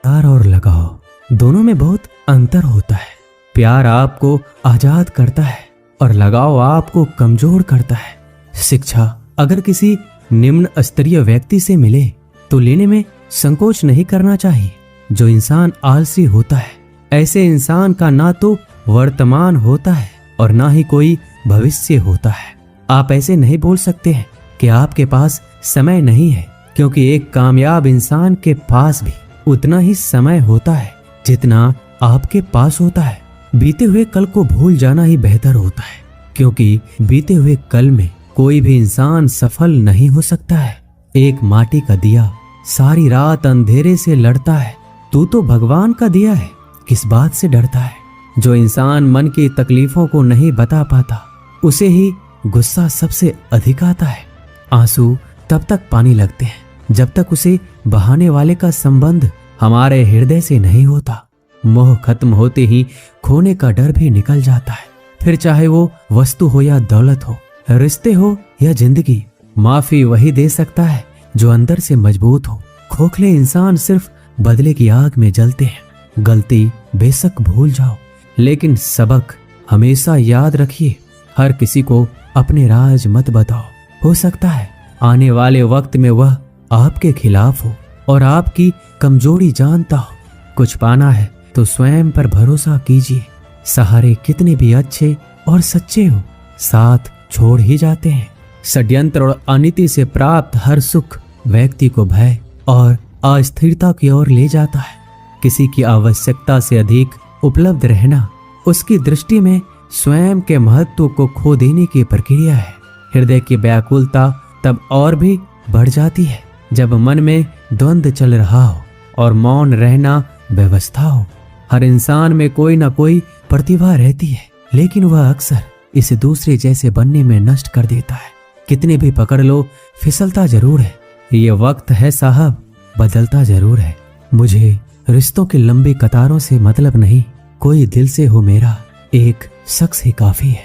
प्यार और लगाव दोनों में बहुत अंतर होता है। प्यार आपको आजाद करता है और लगाव आपको कमजोर करता है। शिक्षा अगर किसी निम्न स्तरीय व्यक्ति से मिले तो लेने में संकोच नहीं करना चाहिए। जो इंसान आलसी होता है, ऐसे इंसान का ना तो वर्तमान होता है और ना ही कोई भविष्य होता है। आप ऐसे नहीं बोल सकते हैं कि आपके पास समय नहीं है, क्योंकि एक कामयाब इंसान के पास भी उतना ही समय होता है जितना आपके पास होता है। बीते हुए कल को भूल जाना ही बेहतर होता है, क्योंकि बीते हुए कल में कोई भी इंसान सफल नहीं हो सकता है। एक माटी का दिया सारी रात अंधेरे से लड़ता है, तू तो भगवान का दिया है, किस बात से डरता है। जो इंसान मन की तकलीफों को नहीं बता पाता, उसे ही गुस्सा सबसे अधिक आता है। आंसू तब तक पानी लगते हैं जब तक उसे बहाने वाले का संबंध हमारे हृदय से नहीं होता। मोह खत्म होते ही खोने का डर भी निकल जाता है। फिर चाहे वो वस्तु हो या दौलत हो, रिश्ते हो या जिंदगी, माफी वही दे सकता है जो अंदर से मजबूत हो। खोखले इंसान सिर्फ बदले की आग में जलते हैं। गलती बेशक भूल जाओ, लेकिन सबक हमेशा याद रखिए। हर किसी को अपने राज मत बताओ। हो सकता है आने वाले वक्त में वह आपके खिलाफ हो और आपकी कमजोरी जानता हो। कुछ पाना है तो स्वयं पर भरोसा कीजिए। सहारे कितने भी अच्छे और सच्चे हो, साथ छोड़ ही जाते हैं। षड्यंत्र और अनीति से प्राप्त हर सुख व्यक्ति को भय और अस्थिरता की ओर ले जाता है। किसी की आवश्यकता से अधिक उपलब्ध रहना उसकी दृष्टि में स्वयं के महत्व को खो देने की प्रक्रिया है। हृदय की व्याकुलता तब और भी बढ़ जाती है जब मन में द्वंद्व चल रहा हो और मौन रहना व्यवस्था हो। हर इंसान में कोई ना कोई प्रतिभा रहती है, लेकिन वह अक्सर इसे दूसरे जैसे बनने में नष्ट कर देता है। कितने भी पकड़ लो, फिसलता जरूर है। ये वक्त है साहब, बदलता जरूर है। मुझे रिश्तों की लंबी कतारों से मतलब नहीं, कोई दिल से हो मेरा एक शख्स ही काफी है।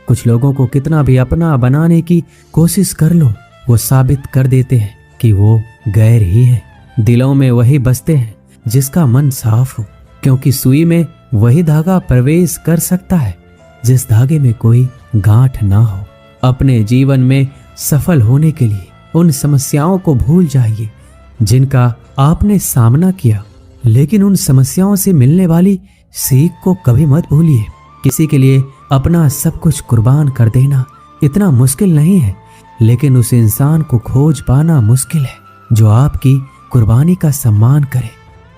कुछ लोगों को कितना भी अपना बनाने की कोशिश कर लो, वो साबित कर देते हैं कि वो गैर ही है। दिलों में वही बसते हैं जिसका मन साफ हो, क्योंकि सुई में वही धागा प्रवेश कर सकता है जिस धागे में कोई गांठ ना हो। अपने जीवन में सफल होने के लिए उन समस्याओं को भूल जाइए जिनका आपने सामना किया, लेकिन उन समस्याओं से मिलने वाली सीख को कभी मत भूलिए। किसी के लिए अपना सब कुछ कुर्बान कर देना इतना मुश्किल नहीं है, लेकिन उस इंसान को खोज पाना मुश्किल है जो आपकी कुर्बानी का सम्मान करे।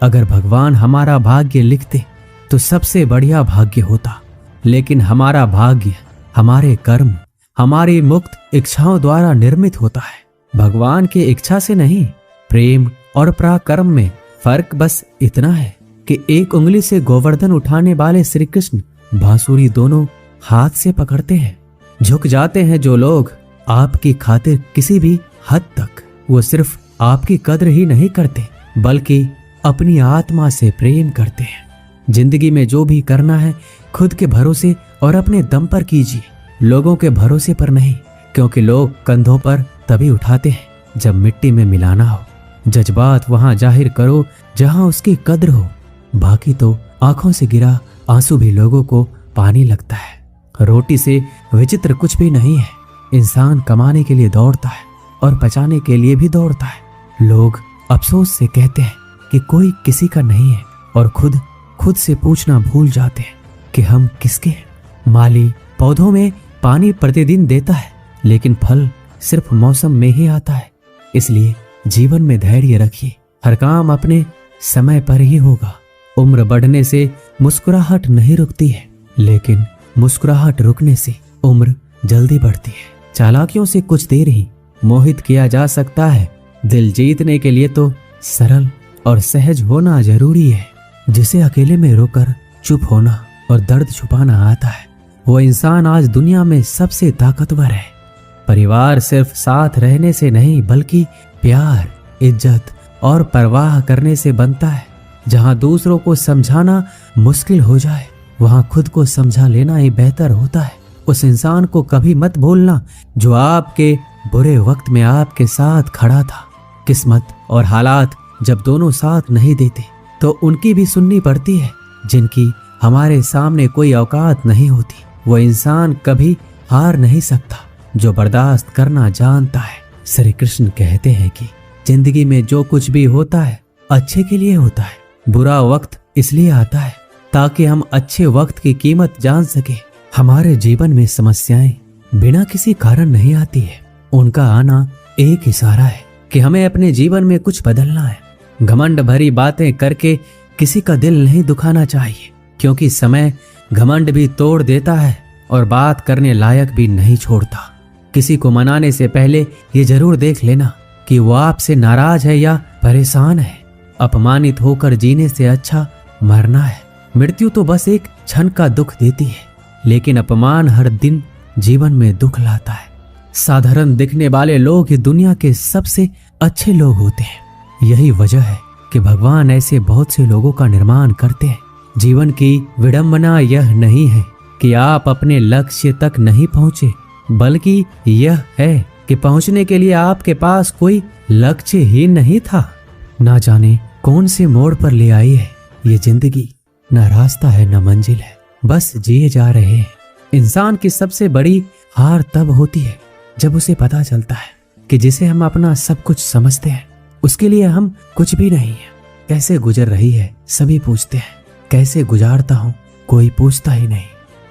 अगर भगवान हमारा भाग्य लिखते तो सबसे बढ़िया भाग्य होता, लेकिन हमारा भाग्य हमारे कर्म, हमारी मुक्त इच्छाओं द्वारा निर्मित होता है। भगवान की इच्छा से नहीं। प्रेम और पराक्रम में फर्क बस इतना है कि एक उंगली से गोवर्धन उठाने वाले श्री कृष्ण बांसुरी दोनों हाथ से पकड़ते हैं। झुक जाते हैं जो लोग आपकी खातिर किसी भी हद तक। वो सिर्फ आपकी कद्र ही नहीं करते, बल्कि अपनी आत्मा से प्रेम करते हैं। जिंदगी में जो भी करना है खुद के भरोसे और अपने दम पर कीजिए, लोगों के भरोसे पर नहीं, क्योंकि लोग कंधों पर तभी उठाते हैं जब मिट्टी में मिलाना हो। जज्बात वहां जाहिर करो जहां उसकी कद्र हो, बाकी तो आंखों से गिरा आंसू भी लोगों को पानी लगता है। रोटी से विचित्र कुछ भी नहीं है। इंसान कमाने के लिए दौड़ता है और बचाने के लिए भी दौड़ता है। लोग अफसोस से कहते हैं कि कोई किसी का नहीं है और खुद से पूछना भूल जाते हैं कि हम किसके हैं। माली पौधों में पानी प्रतिदिन देता है, लेकिन फल सिर्फ मौसम में ही आता है। इसलिए जीवन में धैर्य रखिए, हर काम अपने समय पर ही होगा। उम्र बढ़ने से मुस्कुराहट नहीं रुकती है, लेकिन मुस्कुराहट रुकने से उम्र जल्दी बढ़ती है। चालाकियों से कुछ देर ही मोहित किया जा सकता है। दिल जीतने के लिए तो सरल और सहज होना जरूरी है। जिसे अकेले में रोकर चुप होना और दर्द छुपाना आता है, वो इंसान आज दुनिया में सबसे ताकतवर है। परिवार सिर्फ साथ रहने से नहीं, बल्कि प्यार, इज्जत और परवाह करने से बनता है। जहां दूसरों को समझाना मुश्किल हो जाए, वहां खुद को समझा लेना ही बेहतर होता है। उस इंसान को कभी मत भूलना जो आपके बुरे वक्त में आपके साथ खड़ा था। किस्मत और हालात जब दोनों साथ नहीं देते, तो उनकी भी सुननी पड़ती है। जिनकी हमारे सामने कोई औकात नहीं होती, वो इंसान कभी हार नहीं सकता जो बर्दाश्त करना जानता है। श्री कृष्ण कहते हैं कि जिंदगी में जो कुछ भी होता है अच्छे के लिए होता है। बुरा वक्त इसलिए आता है ताकि हम अच्छे वक्त की कीमत जान सके। हमारे जीवन में समस्याएं बिना किसी कारण नहीं आती है, उनका आना एक इशारा है कि हमें अपने जीवन में कुछ बदलना है। घमंड भरी बातें करके किसी का दिल नहीं दुखाना चाहिए, क्योंकि समय घमंड भी तोड़ देता है और बात करने लायक भी नहीं छोड़ता। किसी को मनाने से पहले ये जरूर देख लेना कि वो आपसे नाराज है या परेशान है। अपमानित होकर जीने से अच्छा मरना है। मृत्यु तो बस एक क्षण का दुख देती है, लेकिन अपमान हर दिन जीवन में दुख लाता है। साधारण दिखने वाले लोग ही दुनिया के सबसे अच्छे लोग होते हैं। यही वजह है कि भगवान ऐसे बहुत से लोगों का निर्माण करते हैं। जीवन की विडंबना यह नहीं है कि आप अपने लक्ष्य तक नहीं पहुंचे, बल्कि यह है कि पहुंचने के लिए आपके पास कोई लक्ष्य ही नहीं था। ना जाने कौन से मोड़ पर ले आई है ये जिंदगी, न रास्ता है न मंजिल है, बस जिए जा रहे हैं। इंसान की सबसे बड़ी हार तब होती है जब उसे पता चलता है कि जिसे हम अपना सब कुछ समझते हैं उसके लिए हम कुछ भी नहीं है। कैसे गुजर रही है सभी पूछते हैं, कैसे गुजारता हूँ कोई पूछता ही नहीं।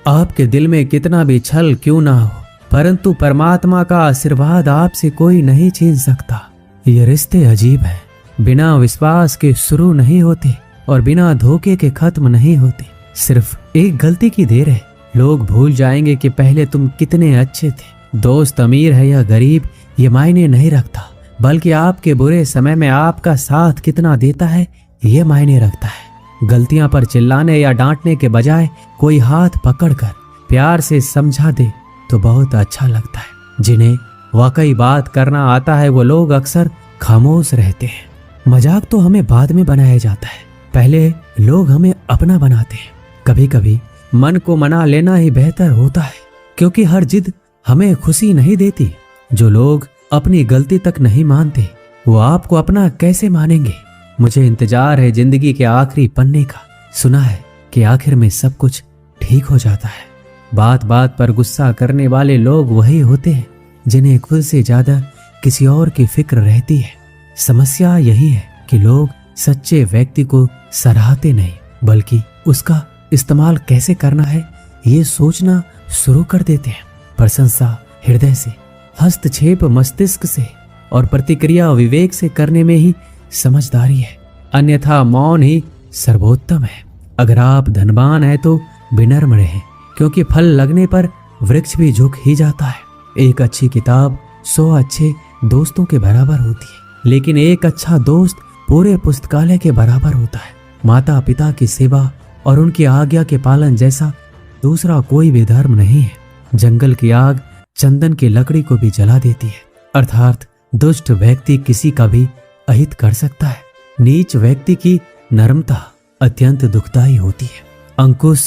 आपके दिल में कितना भी छल क्यों ना हो, परंतु परमात्मा का आशीर्वाद आपसे कोई नहीं छीन सकता। ये रिश्ते अजीब हैं, बिना विश्वास के शुरू नहीं होते और बिना धोखे के खत्म नहीं होते। सिर्फ एक गलती की देर है, लोग भूल जाएंगे कि पहले तुम कितने अच्छे थे। दोस्त अमीर है या गरीब ये मायने नहीं रखता, बल्कि आपके बुरे समय में आपका साथ कितना देता है ये मायने रखता है। गलतियां पर चिल्लाने या डांटने के बजाय कोई हाथ पकड़कर प्यार से समझा दे तो बहुत अच्छा लगता है। जिन्हें वाकई बात करना आता है वो लोग अक्सर खामोश रहते हैं। मजाक तो हमें बाद में बनाया जाता है, पहले लोग हमें अपना बनाते हैं। कभी कभी मन को मना लेना ही बेहतर होता है, क्योंकि हर जिद हमें खुशी नहीं देती। जो लोग अपनी गलती तक नहीं मानते वो आपको अपना कैसे मानेंगे। मुझे इंतजार है जिंदगी के आखिरी पन्ने का। सुना है कि आखिर में सब कुछ ठीक हो जाता है। बात बात पर गुस्सा करने वाले लोग वही होते हैं जिन्हें खुद से ज्यादा किसी और की फिक्र रहती है। समस्या यही है कि लोग सच्चे व्यक्ति को सराहते नहीं, बल्कि उसका इस्तेमाल कैसे करना है ये सोचना शुरू कर देते हैं। प्रशंसा हृदय से, हस्तक्षेप मस्तिष्क से और प्रतिक्रिया विवेक से करने में ही समझदारी है, अन्यथा मौन ही सर्वोत्तम है। अगर आप धनवान हैं तो विनम्र रहें, क्योंकि फल लगने पर वृक्ष भी झुक ही जाता है। एक अच्छी किताब 100 अच्छे दोस्तों के बराबर होती है, लेकिन एक अच्छा दोस्त पूरे पुस्तकालय के बराबर होता है। माता पिता की सेवा और उनकी आज्ञा के पालन जैसा दूसरा कोई भी धर्म नहीं है। जंगल की आग चंदन की लकड़ी को भी जला देती है, अर्थात दुष्ट व्यक्ति किसी का भी अहित कर सकता है। नीच व्यक्ति की नम्रता अत्यंत दुखदायी होती है। अंकुश,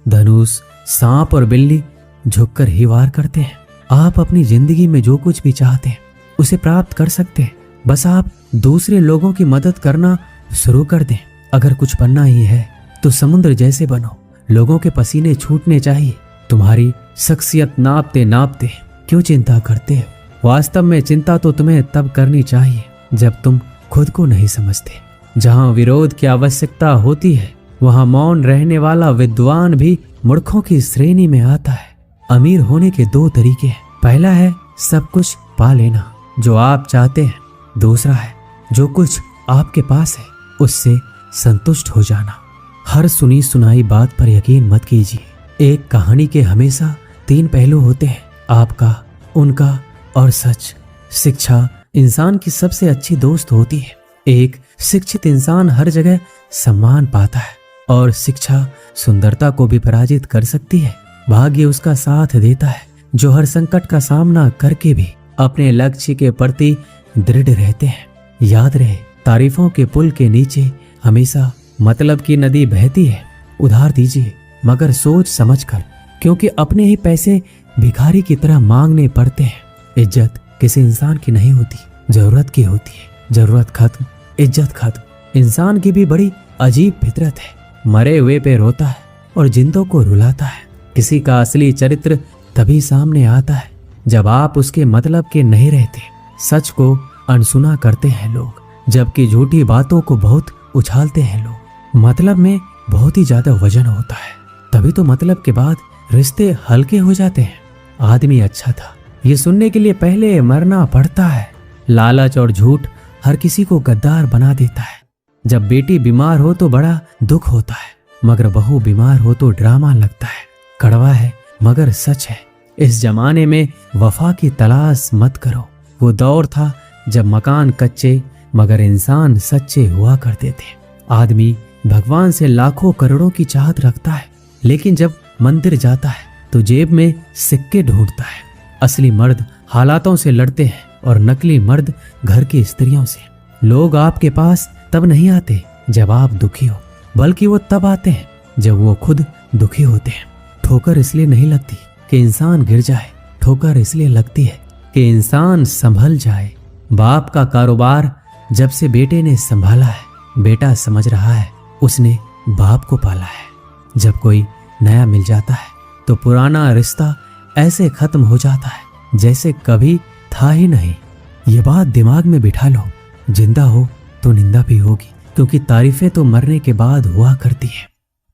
धनुष, सांप और बिल्ली झुककर ही वार करते हैं। आप अपनी जिंदगी में जो कुछ भी चाहते हैं उसे प्राप्त कर सकते हैं, बस आप दूसरे लोगों की मदद करना शुरू कर दें। अगर कुछ बनना ही है तो समुद्र जैसे बनो। लोगों के पसीने छूटने चाहिए। तुम्हारी शख्सियत नापते नापते क्यों चिंता करते हो। वास्तव में चिंता तो तुम्हें तब करनी चाहिए जब तुम खुद को नहीं समझते। जहां विरोध की आवश्यकता होती है वहां मौन रहने वाला विद्वान भी मूर्खों की श्रेणी में आता है। अमीर होने के 2 तरीके हैं। पहला है सब कुछ पा लेना जो आप चाहते हैं, दूसरा है जो कुछ आपके पास है उससे संतुष्ट हो जाना। हर सुनी सुनाई बात पर यकीन मत कीजिए। एक कहानी के हमेशा 3 पहलू होते हैं, आपका, उनका और सच। शिक्षा इंसान की सबसे अच्छी दोस्त होती है। एक शिक्षित इंसान हर जगह सम्मान पाता है और शिक्षा सुंदरता को भी पराजित कर सकती है। भाग्य उसका साथ देता है जो हर संकट का सामना करके भी अपने लक्ष्य के प्रति दृढ़ रहते हैं। याद रहे, तारीफों के पुल के नीचे हमेशा मतलब की नदी बहती है। उधार दीजिए मगर सोच समझकर, क्योंकि अपने ही पैसे भिखारी की तरह मांगने पड़ते हैं। इज्जत किसी इंसान की नहीं होती, जरूरत की होती है। जरूरत खत्म, इज्जत खत्म। इंसान की भी बड़ी अजीब फितरत है, मरे हुए पे रोता है और जिंदों को रुलाता है। किसी का असली चरित्र तभी सामने आता है जब आप उसके मतलब के नहीं रहते। सच को अनसुना करते हैं लोग, जबकि झूठी बातों को बहुत उछालते हैं लोग। मतलब में बहुत ही ज्यादा वजन होता है, तभी तो मतलब के बाद रिश्ते हल्के हो जाते हैं। आदमी अच्छा था, ये सुनने के लिए पहले मरना पड़ता है। लालच और झूठ हर किसी को गद्दार बना देता है। जब बेटी बीमार हो तो बड़ा दुख होता है, मगर बहू बीमार हो तो ड्रामा लगता है। कड़वा है मगर सच है। इस जमाने में वफा की तलाश मत करो। वो दौर था जब मकान कच्चे मगर इंसान सच्चे हुआ करते थे। आदमी भगवान से लाखों करोड़ों की चाहत रखता है, लेकिन जब मंदिर जाता है तो जेब में सिक्के ढूंढता है। असली मर्द हालातों से लड़ते हैं और नकली मर्द घर की स्त्रियों से। लोग आपके पास तब नहीं आते जब आप दुखी हो, बल्कि वो तब आते हैं जब वो खुद दुखी होते हैं। ठोकर इसलिए नहीं लगती कि इंसान गिर जाए, ठोकर इसलिए लगती है कि इंसान संभल जाए। बाप का कारोबार जब से बेटे ने संभाला है, बेटा समझ रहा है उसने बाप को पाला है। जब कोई नया मिल जाता है तो पुराना रिश्ता ऐसे खत्म हो जाता है जैसे कभी था ही नहीं। ये बात दिमाग में बिठा लो, जिंदा हो तो निंदा भी होगी, क्योंकि तारीफें तो मरने के बाद हुआ करती है।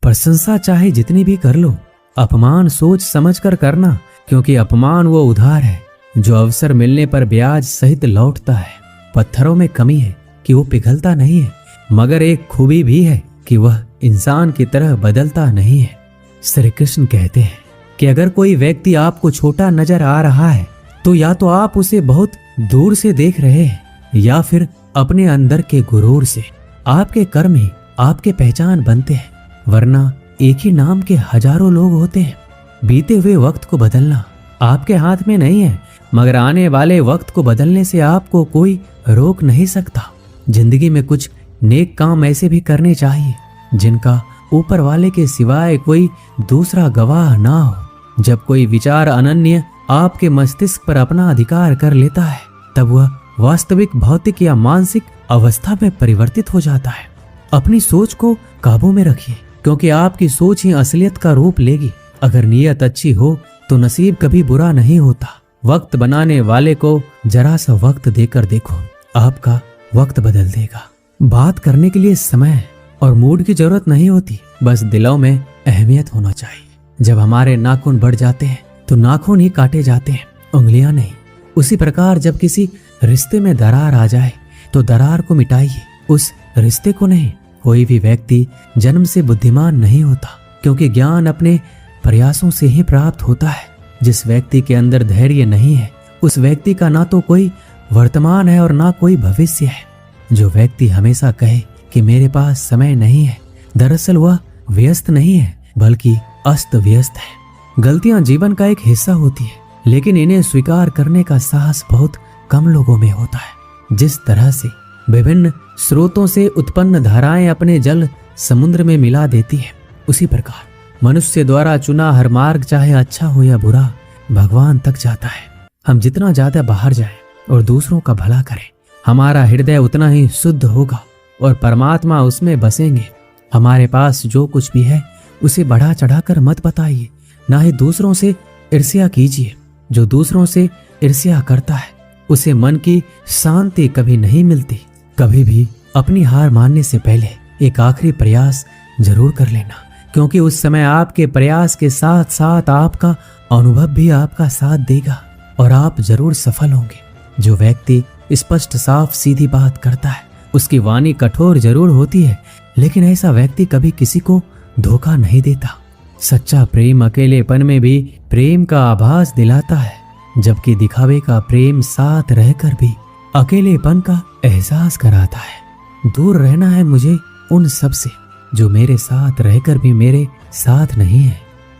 प्रशंसा चाहे जितनी भी कर लो, अपमान सोच समझ कर करना, क्योंकि अपमान वो उधार है जो अवसर मिलने पर ब्याज सहित लौटता है। पत्थरों में कमी है कि वो पिघलता नहीं है, मगर एक खूबी भी है कि वह इंसान की तरह बदलता नहीं है। श्री कृष्ण कहते हैं कि अगर कोई व्यक्ति आपको छोटा नजर आ रहा है तो या तो आप उसे बहुत दूर से देख रहे हैं या फिर अपने अंदर के गुरूर से। आपके कर्म ही आपके पहचान बनते हैं, वरना एक ही नाम के हजारों लोग होते हैं। बीते हुए वक्त को बदलना आपके हाथ में नहीं है, मगर आने वाले वक्त को बदलने से आपको कोई रोक नहीं सकता। जिंदगी में कुछ नेक काम ऐसे भी करने चाहिए जिनका ऊपर वाले के सिवाय कोई दूसरा गवाह ना हो। जब कोई विचार अनन्य आपके मस्तिष्क पर अपना अधिकार कर लेता है, तब वह वास्तविक भौतिक या मानसिक अवस्था में परिवर्तित हो जाता है। अपनी सोच को काबू में रखिए, क्योंकि आपकी सोच ही असलियत का रूप लेगी। अगर नीयत अच्छी हो तो नसीब कभी बुरा नहीं होता। वक्त बनाने वाले को जरा सा वक्त देकर देखो, आपका वक्त बदल देगा। बात करने के लिए समय और मूड की जरूरत नहीं होती, बस दिलों में अहमियत होना चाहिए। जब हमारे नाखून बढ़ जाते हैं तो नाखून ही काटे जाते हैं, उंगलियां नहीं। उसी प्रकार जब किसी रिश्ते में दरार आ जाए तो दरार को मिटाइए, उस रिश्ते को नहीं। कोई भी व्यक्ति जन्म से बुद्धिमान नहीं होता, क्योंकि ज्ञान अपने प्रयासों से ही प्राप्त होता है। जिस व्यक्ति के अंदर धैर्य नहीं है, उस व्यक्ति का ना तो कोई वर्तमान है और ना कोई भविष्य है। जो व्यक्ति हमेशा कहे कि मेरे पास समय नहीं है, दरअसल वह व्यस्त नहीं है बल्कि अस्त व्यस्त है। गलतियां जीवन का एक हिस्सा होती है, लेकिन इन्हें स्वीकार करने का साहस बहुत कम लोगों में होता है। जिस तरह से विभिन्न स्रोतों से उत्पन्न धाराएं अपने जल समुद्र में मिला देती है, उसी प्रकार मनुष्य द्वारा चुना हर मार्ग, चाहे अच्छा हो या बुरा, भगवान तक जाता है। हम जितना ज्यादा बाहर जाएं और दूसरों का भला करें, हमारा हृदय उतना ही शुद्ध होगा और परमात्मा उसमें बसेंगे। हमारे पास जो कुछ भी है उसे बढ़ा चढ़ाकर मत बताइए, ना ही दूसरों से ईर्ष्या कीजिए। जो दूसरों से ईर्ष्या करता है उसे मन की शांति कभी नहीं मिलती। कभी भी अपनी हार मानने से पहले एक आखिरी प्रयास जरूर कर लेना, क्योंकि उस समय आपके प्रयास के साथ साथ आपका अनुभव भी आपका साथ देगा और आप जरूर सफल होंगे। जो व्यक्ति स्पष्ट साफ सीधी बात करता है उसकी वाणी कठोर जरूर होती है, लेकिन ऐसा व्यक्ति कभी किसी को धोखा नहीं देता। सच्चा प्रेम अकेलेपन में भी प्रेम का आभास दिलाता है, जबकि दिखावे का प्रेम साथ रहकर भी अकेलेपन का एहसास कराता है। दूर रहना है मुझे उन सब से जो मेरे साथ रहकर भी मेरे साथ नहीं है।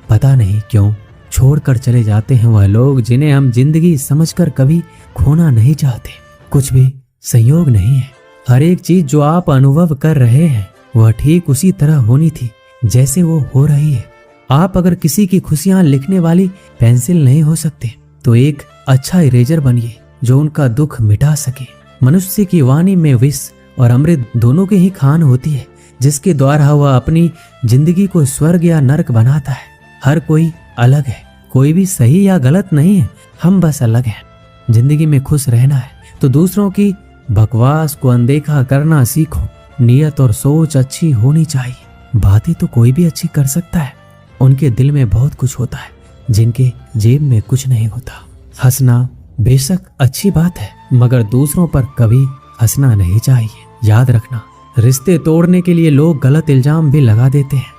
पता नहीं क्यों छोड़कर चले जाते हैं वह लोग जिन्हें हम जिंदगी समझकर कभी खोना नहीं चाहते। कुछ भी संयोग नहीं है। हर एक चीज जो आप अनुभव कर रहे हैं वह ठीक उसी तरह होनी थी जैसे वो हो रही है। आप अगर किसी की खुशियां लिखने वाली पेंसिल नहीं हो सकते तो एक अच्छा इरेजर बनिए जो उनका दुख मिटा सके। मनुष्य की वाणी में विष और अमृत दोनों की ही खान होती है, जिसके द्वारा वह अपनी जिंदगी को स्वर्ग या नरक बनाता है। हर कोई अलग है, कोई भी सही या गलत नहीं है, हम बस अलग हैं। जिंदगी में खुश रहना है तो दूसरों की बकवास को अनदेखा करना सीखो। नियत और सोच अच्छी होनी चाहिए। बातें तो कोई भी अच्छी कर सकता है, उनके दिल में बहुत कुछ होता है जिनके जेब में कुछ नहीं होता। हंसना बेशक अच्छी बात है, मगर दूसरों पर कभी हंसना नहीं चाहिए। याद रखना, रिश्ते तोड़ने के लिए लोग गलत इल्जाम भी लगा देते हैं।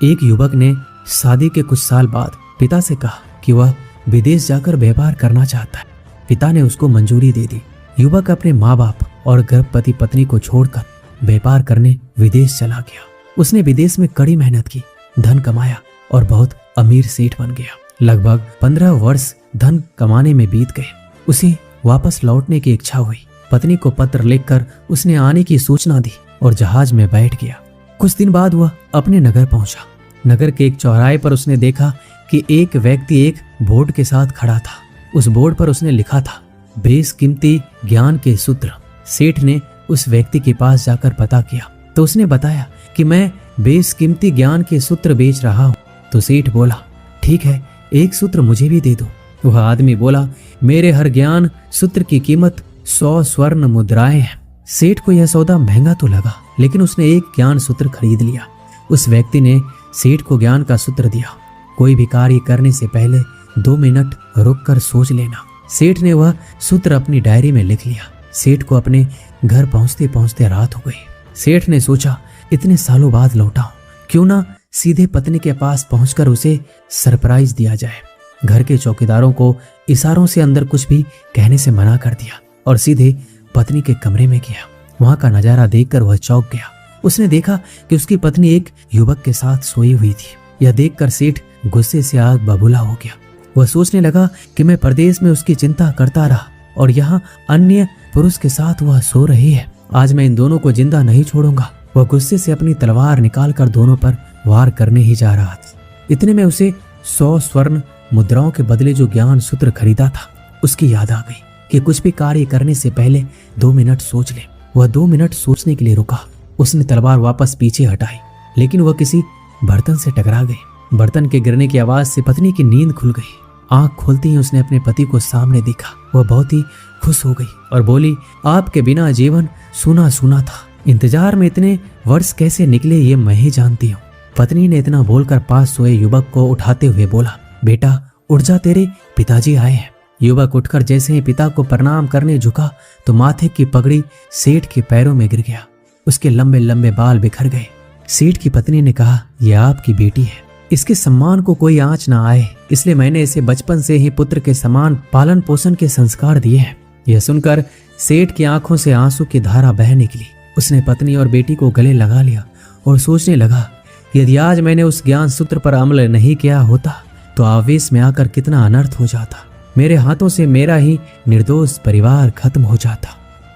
एक युवक ने शादी के कुछ साल बाद पिता से कहा कि वह विदेश जाकर व्यापार करना चाहता है। पिता ने उसको मंजूरी दे दी। युवक अपने माँ बाप और गर्भवती पत्नी को छोड़कर व्यापार करने विदेश चला गया। उसने विदेश में कड़ी मेहनत की, धन कमाया और बहुत अमीर सेठ बन गया। लगभग 15 वर्ष धन कमाने में बीत गए। उसे वापस लौटने की इच्छा हुई। पत्नी को पत्र लिखकर उसने आने की सूचना दी और जहाज में बैठ गया। कुछ दिन बाद वह अपने नगर पहुंचा। नगर के एक चौराहे पर उसने देखा कि एक व्यक्ति एक बोर्ड के साथ खड़ा था। उस बोर्ड पर उसने लिखा था, बेशकीमती ज्ञान के सूत्र। सेठ ने उस व्यक्ति के पास जाकर पता किया तो उसने बताया कि मैं बेशकीमती ज्ञान के सूत्र बेच रहा हूँ। तो सेठ बोला, ठीक है, एक सूत्र मुझे भी दे दो। वह आदमी बोला, मेरे हर ज्ञान सूत्र की कीमत 100 स्वर्ण मुद्राएं हैं। सेठ को यह सौदा महंगा तो लगा, लेकिन उसने एक ज्ञान सूत्र खरीद लिया। उस व्यक्ति ने सेठ को ज्ञान का सूत्र दिया, कोई भी कार्य करने से पहले 2 मिनट रुककर सोच लेना। सेठ ने वह सूत्र अपनी डायरी में लिख लिया। सेठ को अपने घर पहुंचते पहुंचते रात हो गई। सेठ ने सोचा, इतने सालों बाद लौटा हूं, क्यों ना सीधे पत्नी के पास पहुंचकर उसे सरप्राइज दिया जाए। घर के चौकीदारों को इशारों से अंदर कुछ भी कहने से मना कर दिया और सीधे पत्नी के कमरे में गया। वहां का नजारा देखकर वह चौंक गया। उसने देखा कि उसकी पत्नी एक युवक के साथ सोई हुई थी। यह देखकर सेठ गुस्से से आग बबूला हो गया। वह सोचने लगा कि मैं परदेश में उसकी चिंता करता रहा और यहाँ अन्य पुरुष के साथ वह सो रही है। आज मैं इन दोनों को जिंदा नहीं छोड़ूंगा। वह गुस्से से अपनी तलवार निकालकर दोनों पर वार करने ही जा रहा था। इतने में उसे 100 स्वर्ण मुद्राओं के बदले जो ज्ञान सूत्र खरीदा था उसकी याद आ गई कि कुछ भी कार्य करने से पहले 2 मिनट सोच ले। वह 2 मिनट सोचने के लिए रुका। उसने तलवार वापस पीछे हटाई, लेकिन वह किसी बर्तन से टकरा गई। बर्तन के गिरने की आवाज से पत्नी की नींद खुल गई। आंख खोलते ही उसने अपने पति को सामने देखा। वह बहुत ही खुश हो गई और बोली, आपके बिना जीवन सूना सूना था। इंतजार में इतने वर्ष कैसे निकले ये मैं ही जानती हूँ। पत्नी ने इतना बोलकर पास सोए युवक को उठाते हुए बोला, बेटा उठ जा, तेरे पिताजी आए हैं। युवक उठकर जैसे ही पिता को प्रणाम करने झुका तो माथे की पगड़ी सेठ के पैरों में गिर गया। उसके लंबे लंबे बाल बिखर गए। सेठ की पत्नी ने कहा, यह आपकी बेटी है, इसके सम्मान को कोई आंच ना आए, इसलिए मैंने इसे बचपन से ही पुत्र के समान पालन पोषण के संस्कार दिए हैं। यह सुनकर सेठ की आंखों से आंसू की धारा बह निकली। उसने पत्नी और बेटी को गले लगा लिया और सोचने लगा, यदि आज मैंने उस ज्ञान सूत्र पर अमल नहीं किया होता तो आवेश में आकर कितना अनर्थ हो जाता। मेरे हाथों से मेरा ही निर्दोष परिवार खत्म हो जाता।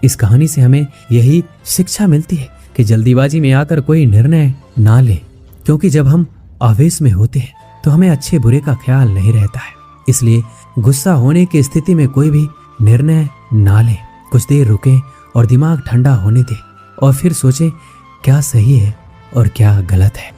इस कहानी से हमें यही शिक्षा मिलती है कि जल्दीबाजी में आकर कोई निर्णय ना ले, क्योंकि जब हम आवेश में होते हैं तो हमें अच्छे बुरे का ख्याल नहीं रहता है। इसलिए गुस्सा होने की स्थिति में कोई भी निर्णय ना ले। कुछ देर रुके और दिमाग ठंडा होने दे और फिर सोचे क्या सही है और क्या गलत है।